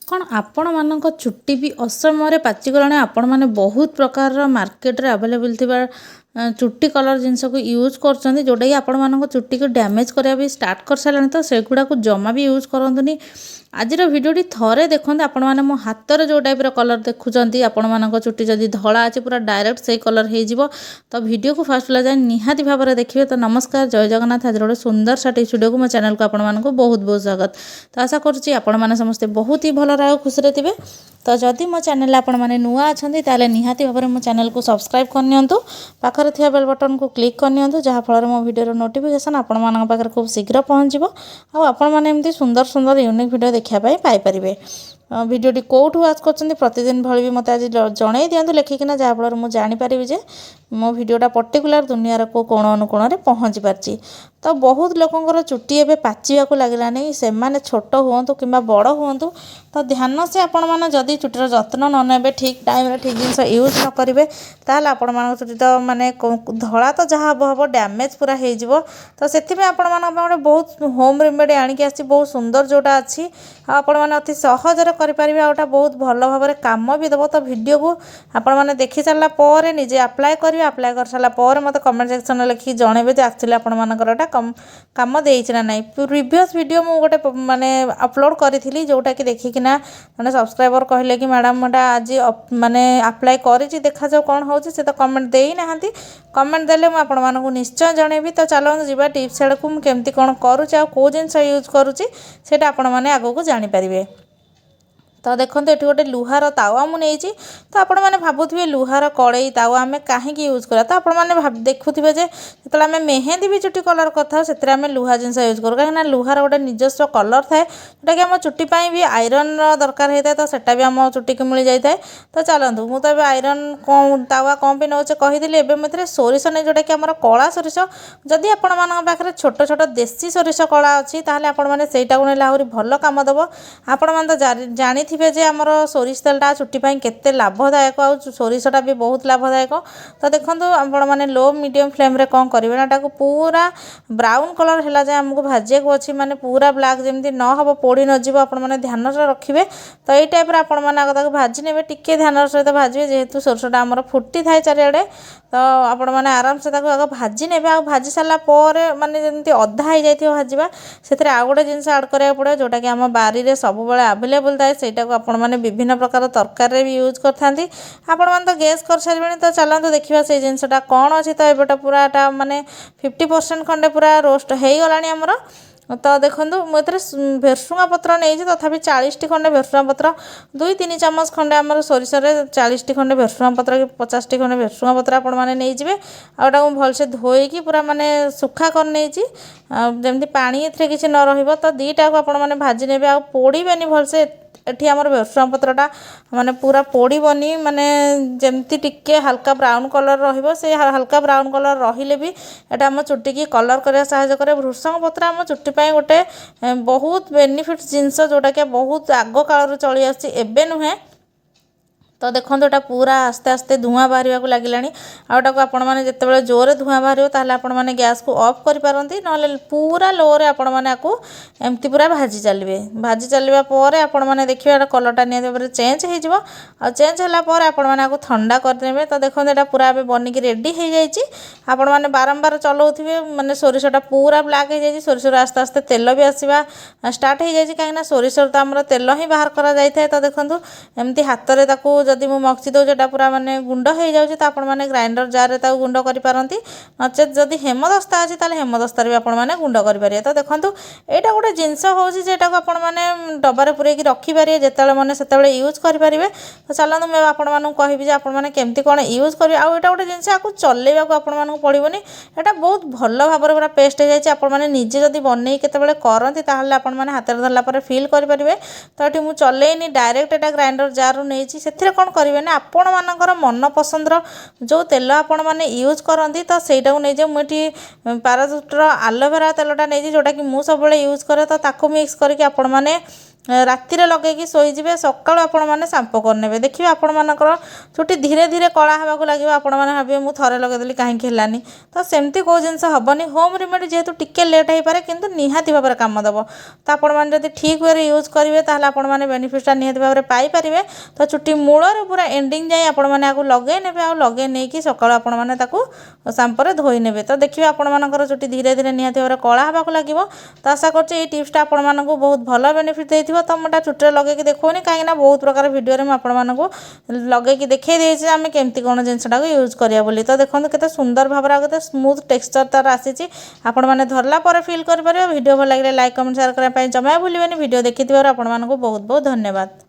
कौन आपण मानक चुट्टी भी असमय पाचिगलाने आपण मैंने बहुत प्रकार मार्केट रे अवेलेबल थिबा चुट्टी कलर जिनस को यूज कर जोटा कि आपण मानक चुट्टी को डैमेज करा स्टार्ट कर सारे तो सेगुड़ा को जमा भी यूज करतुनि आज भिडियोटी थरे देखते आपण मैंने मो हाथ में जो टाइप कलर देखुं आपण मानक चुट्टी जदि धला अच्छे पूरा डायरेक्ट से कलर हो तो वीडियो को फास्ट जाए निहाती भाव में देखिए। तो नमस्कार जय जगन्नाथ। आज गोटे सुंदर सा वीडियो को मो चैनल को आपण मानक बहुत बहुत स्वागत। तो आशा करुँची आपण मैंने समस्ते बहुत ही भल रहा खुशी थे। तो जदि मो चैनल आपण मैंने नुआ अच्छा ताले निहाती भाव में मो चैनल को सब्सक्राइब करनी पाखरे थिया बेल बटन को क्लिक करनी जहाँफल मो वीडियो नोटिफिकेशन आपण मान पाखे खूब शीघ्र पहुँचो आपण मैंने एमती सुंदर सुंदर यूनिक वीडियो देखापी पाइपर। भिडियोटी कौटू वाच कर प्रतिदिन भली भी मत आज जन दिंतु लिखिकिना जहाँफल मुझे जानीपरि जे मो भिडियोटा पर्टिकुलर दुनियार को कोण अनुकोण में पहुँची पार्ची। तो बहुत लोकंर चुट्टी एवं पाचिबा लगे से माने छोट हूँ कि बड़ हूँ तो ध्यान से आपण मैंने जदि चुट्टीर जत्न न ने ठीक टाइम रे ठीक जिन यूज न करेंगे ताल आपण मान चुट्टी तो माने धला तो जहाँ हम हम डैमेज पूरा हो तो से आपण मान बहुत होम रेमेडी आणिक आसी बहुत सुंदर जोटा अच्छी आपण मैंने अति सहजरे करेंगे आउटा बहुत भल भाव में काम भी देव। तो वीडियो को आपण मैंने देखी सारापर निजे अप्लाई करेंगे अप्लाई कर सारापर मत कमेंट सेक्शन में लिखिक जनइबे जे एक्चुअली आपण मानकर काम देइछि ना नहीं। प्रीवियस वीडियो मु गोटे माने अपलोड करी जोटा कि देखिकिना मैंने सब्सक्राइबर कहले कि मैडम मोटा आज माने अप्लाई करी देखा जाओ कौन हो तो कमेंट दे ना कमेंट देले मु आपण मानकु निश्चय जनइबी। तो चलो जीवा टिप्स आड़ को केमती कौन करुँच आ कौ जिन यूज करुँची सेटा आपण माने आगो जानीपारे। तो देखो ये गोटे लुहार तावा मुझे तो आपण मैंने भावुए लुहार कड़ई तावा आम कहीं यूज करा तो आपने देखुए जो आम मेहेंदी भी चुट्टी कलर करता से आम लुहा जिन यूज करूँ कहीं लुहार गोटे निजस्व कलर थाए जोटा कि आम चुट्टी भी आयरन दरकार होता है तो सेटा भी आम चुट्टी को मिल जाए। तो चलतु मुझे आयरन कौन तावा कौन भी नौचे कहीदेली एवं मुझे सोरिष नहीं जोटा कि आम कला सोरिष जदि आपण पाखे छोट छोट देसी सोरिष कला अच्छी ताहले आपण मैंने सेटा को नेले आहरी भल काम देव। आपण मैंने तो जानी जे आमर सोरिष तेलटा चुट्टी केते लाभदायक आ सोरिषटा भी बहुत लाभदायक। तो देखो आपण मैंने लो मीडियम फ्लेम रे कौन करेंगे ना पूरा ब्राउन कलर है जाए आमको भाजिया अच्छी माने पूरा ब्लैक जमी न हम पोड़ी नजिब आपण मैंने ध्यान रखिए। तो ये टाइप आपण मैंने भाजी ने टिके ध्यान सहित भाजे जेहेतु सोरषटा आमर फुटी थाए चारिआडे तो आपण मैंने आराम से आग भाजी ने भाजी सारापर माने जमी अधा हो जाए भाजवा से आउ गोटे जिन आड करा पड़े जोटा कि आम बारी में सब आवेलेबल थाए से आपण मैंने विभिन्न प्रकार तरकारी भी यूज करथांती आपण मैंने तो गैस कर सारे। तो चलते देखा से जिनटा कौन अच्छी तो ये पूरा माने 50% खंडे पूरा रोस्ट हो गला आमर। तो देखो मुझे भेरसुंगा पत्र नहीं तथापि 40 खंडे भेरसुंगा पत्र 2-3 चामच खंडे आम सोरिष 40 खंडे भेरसुंगा पत्र कि 50 खंडे भेरसुंगा पत्र आपण मैंने नहीं जाए आटा भलसे धोईकी पूरा माने सुखा कर नहीं जमी पानी ए किसी न रही तो दीटा को आपण मैंने भाजी ने आ पोड़ेनि भलसे एठी आमर भेरसुंगा पत्रटा माने पूरा पोड़बनी माने जमती टिके हल्का ब्राउन कलर रहिबो से हल्का ब्राउन कलर रहिले भी एटा आम चुट्टी की कलर करने साहाय्य करे। भृषंग पत्र आम चुट्टी गोटे बहुत बेनिफिट जिनस जोटा कि बहुत आग काल चली आसी एबे नुहे। तो देखो यहाँ पूरा आस्ते आस्ते धुआं बाहर लगे आटा को आपण मैंने जिते जोरे धुआं बाहर ताल आपण मैंने गैस को ऑफ कर पारती ना पूरा लो रे आपण मैंने आपको एमती पूरा भाजी चलिए भाजी चलवा पर आपण मैंने देखिए कलरटा निहत चेंज हो चेंज होगापर आपण मैंने आपको ठंडा करदे। तो देखो यहाँ पूरा बनिकी रेडी हो जाए आपण मैंने बारंबार चलाऊे मैंने सोरिषटा पूरा ब्लैक हो जाए सोरिष आस्ते आस्ते तेल भी आसवा स्टार्ट हो जाए कहीं सोरिष तो आम तेल ही बाहर करा जाए। तो देखो एमती हाथ में जदि मु मक्सी दूसरा पूरा माने गुंड हो जाए तो आपण मैंने ग्राइंडर जार रे गुंड कर पारती नचेत जदि हेमदस्ता अच्छी ताले हेमदस्तार भी आपण मैंने गुंड करेंगे। तो देखो यहाँ गोटे जिनस होटा को आपण मैंने डबारे पूरेक रखिपारे जिते मन से यूज करेंगे। तो चलते मैं आपण मानक कहि आपण मैंने केमती कौन यूज करेंगे आउ यहाँ गोटे जिनस आपको चलेगा आपण मानक पड़ोनी यहाँ बहुत भल भाव में पूरा पेस्ट हो जाए आपण मैंने निजे जदि बनई केतबेले करती ताहले आपण मैंने हाथ धरला पर फील करेंगे। तो ये मुझे चलैनी डायरेक्ट यहाँ ग्राइंडर जार नहीं से कौन करेंगे ना आपण मानकर मन पसंदर जो तेल आपण मैंने यूज करती तो सहीटा को नहीं मुझे पाराचूटर आलोवेरा तेलटा नहीं जोटा कि मुझे सब यूज करे तो ताको मिक्स करके आपण मैंने ରାତିରେ ଲଗେଇକି ଶୋଇଯିବେ, ସକାଳୁ ଆପଣମାନେ ସାମ୍ପୁ କରିନେବେ। ଦେଖିବେ ଆପଣମାନଙ୍କର ଚୁଟି ଧୀରେ ଧୀରେ କଳା ହେବାକୁ ଲାଗିବ। ଆପଣମାନେ ଭାବିବେ ମୁଁ ଥରେ ଲଗେଇଦେଲି କାହିଁକି ହେଲାନି। ତ ସେମିତି କେଉଁ ଜିନିଷ ହେବନି। ହୋମ୍ ରେମେଡ଼ି ଯେହେତୁ ଟିକେ ଲେଟ୍ ହେଇପାରେ କିନ୍ତୁ ନିହାତି ଭାବରେ କାମ ଦେବ। ତ ଆପଣମାନେ ଯଦି ଠିକ୍ ୱେରେ ୟୁଜ୍ କରିବେ ତାହେଲେ ଆପଣମାନେ ବେନିଫିଟ୍ଟା ନିହାତି ଭାବରେ ପାଇପାରିବେ। ତ ଚୁଟି ମୂଳରୁ ପୁରା ଏଣ୍ଡିଂ ଯାଏଁ ଆପଣମାନେ ଆକୁ ଲଗେଇ ନେବେ, ଆଉ ଲଗେଇ ନେଇକି ସକାଳୁ ଆପଣମାନେ ତାକୁ ସାମ୍ପୁରେ ଧୋଇ ନେବେ। ତ ଦେଖିବେ ଆପଣମାନଙ୍କର ଚୁଟି ଧୀରେ ଧୀରେ ନିହାତି ଭାବରେ କଳା ହେବାକୁ ଲାଗିବ। ତ ଆଶା କରୁଛି ଏଇ ଟିପ୍ସଟା ଆପଣମାନଙ୍କୁ ବହୁତ ଭଲ ବେନିଫିଟ୍ ଦେଇଥିବ। ତ ମୁଁ ଏଟା ଚୁଟିରେ ଲଗେଇକି ଦେଖାଉନି କାହିଁକିନା ବହୁତ ପ୍ରକାର ଭିଡ଼ିଓରେ ମୁଁ ଆପଣମାନଙ୍କୁ ଲଗେଇକି ଦେଖାଇ ଦେଇଛି ଆମେ କେମିତି କ'ଣ ଜିନିଷଟାକୁ ୟୁଜ୍ କରିବା ବୋଲି। ତ ଦେଖନ୍ତୁ କେତେ ସୁନ୍ଦର ଭାବରେ ଆଉ କେତେ ସ୍ମୁଥ୍ ଟେକ୍ସଚର୍ ତାର ଆସିଛି। ଆପଣମାନେ ଧରିଲା ପରେ ଫିଲ୍ କରିପାରିବେ। ଭିଡ଼ିଓ ଭଲ ଲାଗିଲେ ଲାଇକ୍ କମେଣ୍ଟ ସେୟାର କରିବା ପାଇଁ ଜମା ଭୁଲିବେନି। ଭିଡ଼ିଓ ଦେଖିଥିବାରୁ ଆପଣମାନଙ୍କୁ ବହୁତ ବହୁତ ଧନ୍ୟବାଦ।